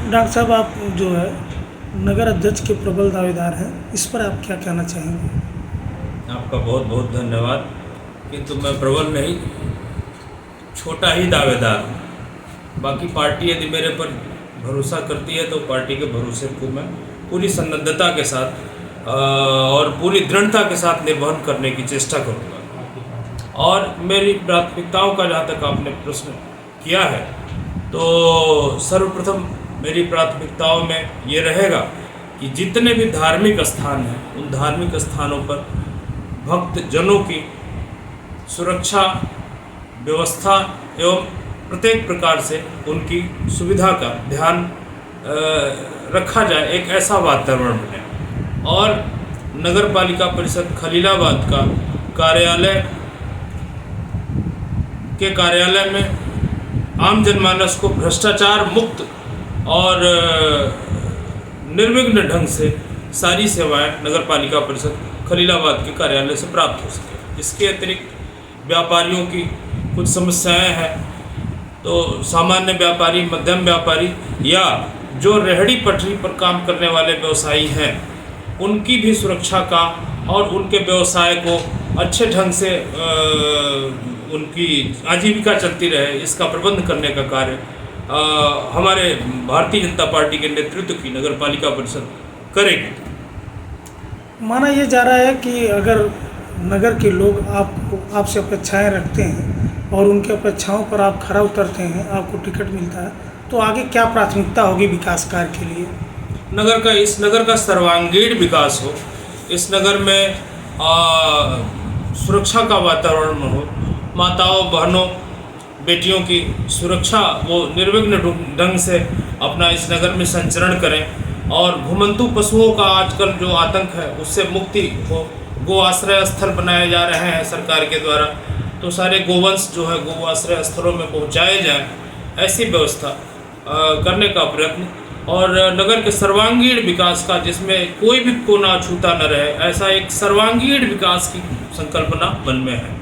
Doctor साहब, आप जो है नगर अध्यक्ष के प्रबल दावेदार हैं, इस पर आप क्या कहना चाहेंगे? आपका बहुत बहुत धन्यवाद। किंतु मैं प्रबल नहीं, छोटा ही दावेदार हूँ। बाकी पार्टी यदि मेरे पर भरोसा करती है तो पार्टी के भरोसे को मैं पूरी सन्नद्धता के साथ और पूरी दृढ़ता के साथ निर्वहन करने की चेष्टा करूँगा। और मेरी प्राथमिकताओं का जहाँ तक आपने प्रश्न किया है, तो सर्वप्रथम मेरी प्राथमिकताओं में ये रहेगा कि जितने भी धार्मिक स्थान हैं, उन धार्मिक स्थानों पर भक्त जनों की सुरक्षा व्यवस्था एवं प्रत्येक प्रकार से उनकी सुविधा का ध्यान रखा जाए, एक ऐसा वातावरण बने। और नगर पालिका परिषद खलीलाबाद का कार्यालय में आम जनमानस को भ्रष्टाचार मुक्त और निर्विघ्न ढंग से सारी सेवाएं नगर पालिका परिषद खलीलाबाद के कार्यालय से प्राप्त हो सके। इसके अतिरिक्त व्यापारियों की कुछ समस्याएं हैं, तो सामान्य व्यापारी, मध्यम व्यापारी या जो रेहड़ी पटरी पर काम करने वाले व्यवसायी हैं, उनकी भी सुरक्षा का और उनके व्यवसाय को अच्छे ढंग से उनकी आजीविका चलती रहे, इसका प्रबंध करने का कार्य हमारे भारतीय जनता पार्टी के नेतृत्व की नगर पालिका परिषद करेगी। माना ये जा रहा है कि अगर नगर के लोग आपसे अपेक्षाएं रखते हैं और उनके अपेक्षाओं पर आप खरा उतरते हैं, आपको टिकट मिलता है, तो आगे क्या प्राथमिकता होगी विकास कार्य के लिए? इस नगर का सर्वांगीण विकास हो, इस नगर में सुरक्षा का वातावरण हो, माताओं बहनों बेटियों की सुरक्षा वो निर्विघ्न ढंग से अपना इस नगर में संचरण करें और घुमंतू पशुओं का आजकल जो आतंक है उससे मुक्ति हो। गो आश्रय स्थल बनाए जा रहे हैं सरकार के द्वारा, तो सारे गोवंश जो है गो आश्रय स्थलों में पहुंचाए जाए, ऐसी व्यवस्था करने का प्रयत्न और नगर के सर्वांगीण विकास का, जिसमें कोई भी कोना छूता न रहे, ऐसा एक सर्वांगीण विकास की संकल्पना मन में है।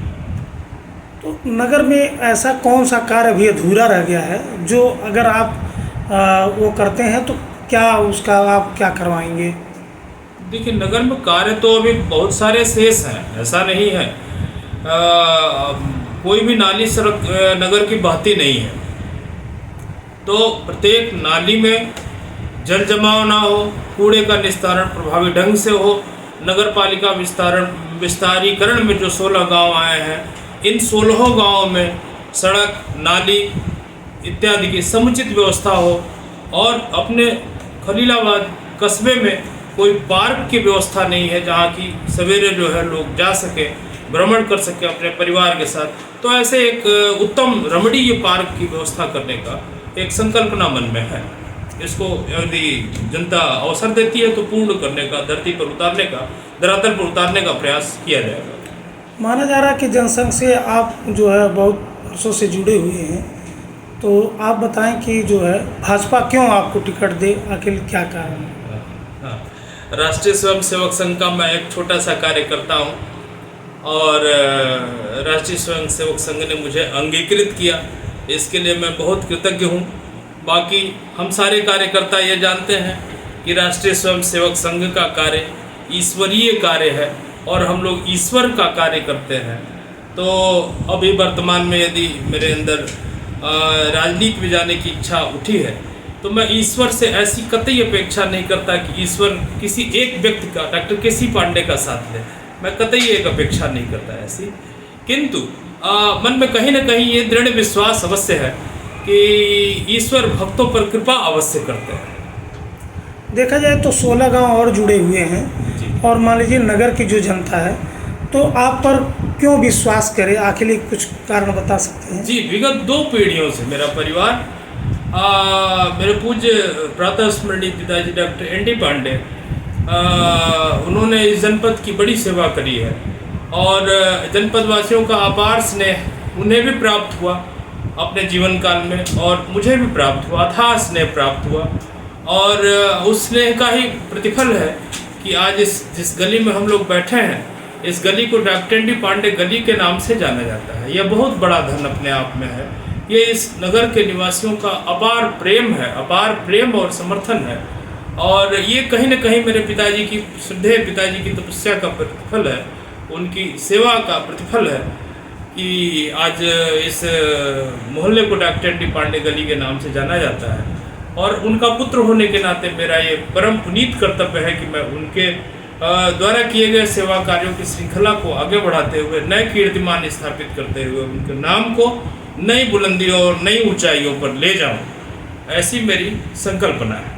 तो नगर में ऐसा कौन सा कार्य अभी अधूरा रह गया है जो अगर आप वो करते हैं तो क्या उसका आप क्या करवाएंगे? देखिए, नगर में कार्य तो अभी बहुत सारे शेष हैं, ऐसा नहीं है। कोई भी नाली सड़क नगर की बहती नहीं है, तो प्रत्येक नाली में जल जमाव ना हो, कूड़े का निस्तारण प्रभावी ढंग से हो। नगर पालिका विस्तारीकरण में जो 16 गांव आए हैं, इन 16 गांवों में सड़क, नाली इत्यादि की समुचित व्यवस्था हो और अपने खलीलाबाद कस्बे में कोई पार्क की व्यवस्था नहीं है जहां की सवेरे जो है लोग जा सके, भ्रमण कर सके अपने परिवार के साथ, तो ऐसे एक उत्तम रमणीय पार्क की व्यवस्था करने का एक संकल्पना मन में है। इसको यदि जनता अवसर देती है तो पूर्ण करने का, धरातल पर उतारने का प्रयास किया जाएगा। माना जा रहा है कि जनसंघ से आप जो है बहुत वर्षों से जुड़े हुए हैं, तो आप बताएं कि जो है भाजपा क्यों आपको टिकट दे, आखिर क्या कारण है? हाँ, राष्ट्रीय स्वयंसेवक संघ का मैं एक छोटा सा कार्यकर्ता हूँ और राष्ट्रीय स्वयंसेवक संघ ने मुझे अंगीकृत किया, इसके लिए मैं बहुत कृतज्ञ हूँ। बाकी हम सारे कार्यकर्ता ये जानते हैं कि राष्ट्रीय स्वयंसेवक संघ का कार्य ईश्वरीय कार्य है और हम लोग ईश्वर का कार्य करते हैं। तो अभी वर्तमान में यदि मेरे अंदर राजनीति में जाने की इच्छा उठी है, तो मैं ईश्वर से ऐसी कतई अपेक्षा नहीं करता कि ईश्वर किसी एक व्यक्ति का, डॉक्टर केसी पांडे का साथ ले, मैं कतई एक अपेक्षा नहीं करता ऐसी। किंतु मन में कहीं ना कहीं ये दृढ़ विश्वास अवश्य है कि ईश्वर भक्तों पर कृपा अवश्य करते हैं। देखा जाए तो 16 गांव और जुड़े हुए हैं और मान लीजिए नगर की जो जनता है तो आप पर क्यों विश्वास करे, आखिर कुछ कारण बता सकते हैं? जी, विगत 2 पीढ़ियों से मेरा परिवार, मेरे पूज्य प्रातः स्मरणीय पिताजी डॉक्टर एन.डी. पांडे, उन्होंने इस जनपद की बड़ी सेवा करी है और जनपद वासियों का अपार स्नेह उन्हें भी प्राप्त हुआ अपने जीवन काल में और मुझे भी प्राप्त हुआ, अथाह स्नेह प्राप्त हुआ। और उस स्नेह का ही प्रतिफल है कि आज जिस गली में हम लोग बैठे हैं, इस गली को डॉक्टर एन.डी. पांडे गली के नाम से जाना जाता है। यह बहुत बड़ा धन अपने आप में है। ये इस नगर के निवासियों का अपार प्रेम है, अपार प्रेम और समर्थन है। और ये कहीं न कहीं मेरे पिताजी की श्रद्धेय पिताजी की तपस्या का प्रतिफल है, उनकी सेवा का प्रतिफल है कि आज इस मोहल्ले को डॉक्टर डी पांडे गली के नाम से जाना जाता है। और उनका पुत्र होने के नाते मेरा ये परम पुनीत कर्तव्य है कि मैं उनके द्वारा किए गए सेवा कार्यों की श्रृंखला को आगे बढ़ाते हुए नए कीर्तिमान स्थापित करते हुए उनके नाम को नई बुलंदियों और नई ऊंचाइयों पर ले जाऊं, ऐसी मेरी संकल्पना है।